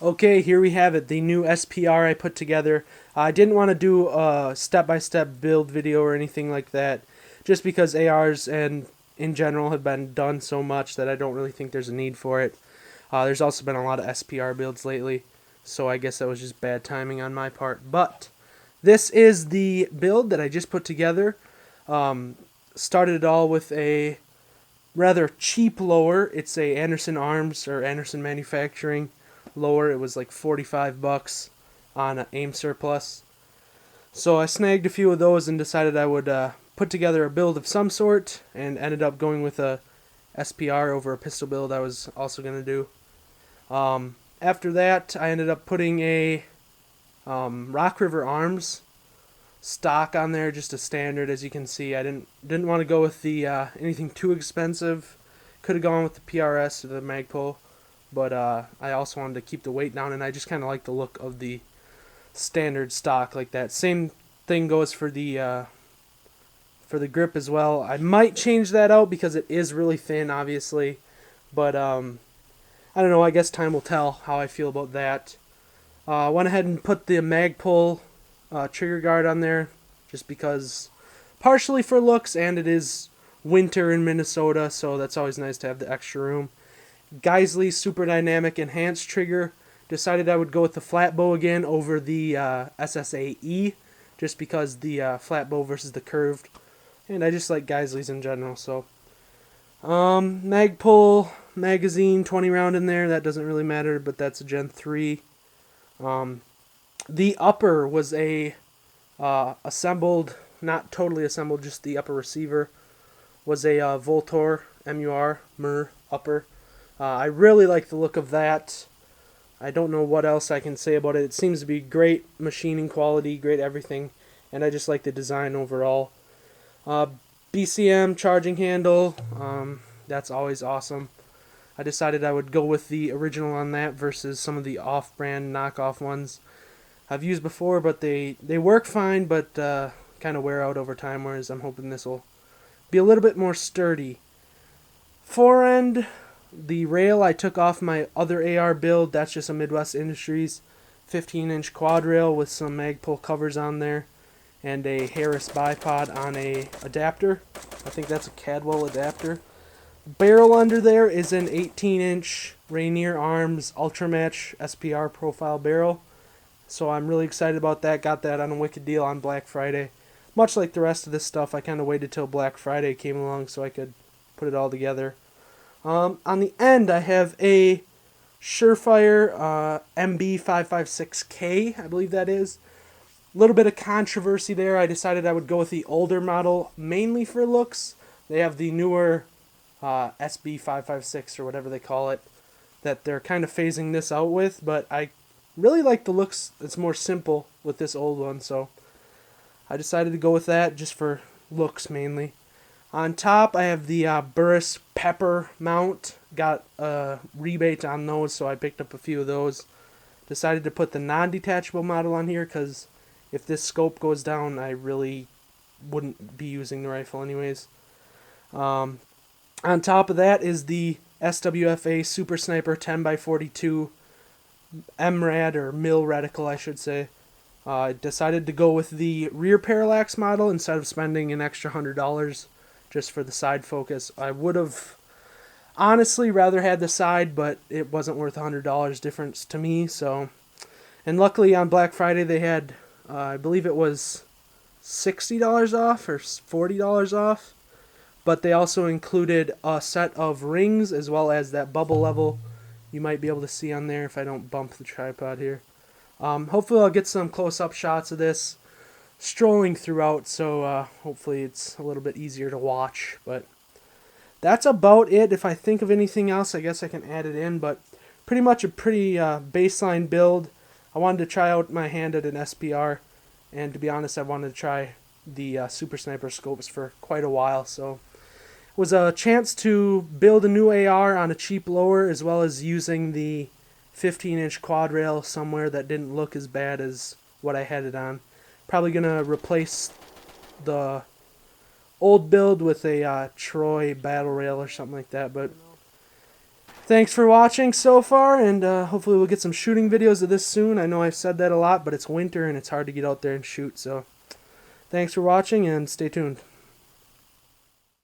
Okay, here we have it, the new SPR I put together. I didn't want to do a step-by-step build video or anything like that, just because ARs and in general have been done so much that I don't really think there's a need for it. There's also been a lot of SPR builds lately, so I guess that was just bad timing on my part. But this is the build that I just put together. Started it all with a rather cheap lower. It's a Anderson Arms or Anderson Manufacturing lower. It was like 45 bucks on an AIM surplus. So I snagged a few of those and decided I would put together a build of some sort, and ended up going with a SPR over a pistol build I was also going to do. After that, I ended up putting a Rock River Arms stock on there, just a standard. As you can see, I didn't want to go with the anything too expensive. Could have gone with the PRS or the Magpul, but I also wanted to keep the weight down, and I just kind of like the look of the standard stock like that. Same thing goes for the grip as well. I might change that out because it is really thin, obviously, but I don't know. I guess time will tell how I feel about that. Went ahead and put the Magpul trigger guard on there, just because, partially for looks, and it is winter in Minnesota, so that's always nice to have the extra room. Geisley Super Dynamic Enhanced Trigger. Decided I would go with the flat bow again over the SSAE, just because the flat bow versus the curved, and I just like Geisley's in general. So Magpul magazine, 20 round in there. That doesn't really matter, but that's a Gen 3. The upper was a assembled, not totally assembled, just the upper receiver was a Voltor MUR upper. I really like the look of that. I don't know what else I can say about it. It seems to be great machining quality, great everything, and I just like the design overall. BCM charging handle, that's always awesome. I decided I would go with the original on that versus some of the off-brand knockoff ones I've used before, but they work fine, but kind of wear out over time, whereas I'm hoping this will be a little bit more sturdy. Fore end, the rail I took off my other AR build. That's just a Midwest Industries 15-inch quad rail with some Magpul covers on there and a Harris bipod on a adapter. I think that's a Cadwell adapter. Barrel under there is an 18-inch Rainier Arms Ultramatch SPR profile barrel. So I'm really excited about that. Got that on a wicked deal on Black Friday. Much like the rest of this stuff, I kind of waited till Black Friday came along so I could put it all together. On the end, I have a Surefire MB556K, I believe that is. A little bit of controversy there. I decided I would go with the older model, mainly for looks. They have the newer SB556 or whatever they call it, that they're kind of phasing this out with, but I really like the looks. It's more simple with this old one, so I decided to go with that just for looks mainly. On top, I have the Burris Pepper mount. Got a rebate on those, so I picked up a few of those. Decided to put the non-detachable model on here because if this scope goes down, I really wouldn't be using the rifle anyways. On top of that is the SWFA Super Sniper 10x42 MRAD, or mill reticle, I should say. I decided to go with the rear parallax model instead of spending an extra $100 just for the side focus. I would have honestly rather had the side, but it wasn't worth $100 difference to me. So, and luckily on Black Friday they had, I believe it was $60 off or $40 off, but they also included a set of rings as well as that bubble level you might be able to see on there if I don't bump the tripod here. Hopefully I'll get some close-up shots of this strolling throughout, so hopefully it's a little bit easier to watch. But that's about it. If I think of anything else, I guess I can add it in, but pretty much a pretty baseline build. I wanted to try out my hand at an SPR, and to be honest, I wanted to try the Super Sniper scopes for quite a while, so it was a chance to build a new AR on a cheap lower, as well as using the 15-inch quad rail somewhere that didn't look as bad as what I had it on. Probably going to replace the old build with a Troy battle rail or something like that, but Thanks for watching so far, and hopefully we'll get some shooting videos of this soon. I know I've said that a lot, but it's winter and it's hard to get out there and shoot, so thanks for watching and stay tuned.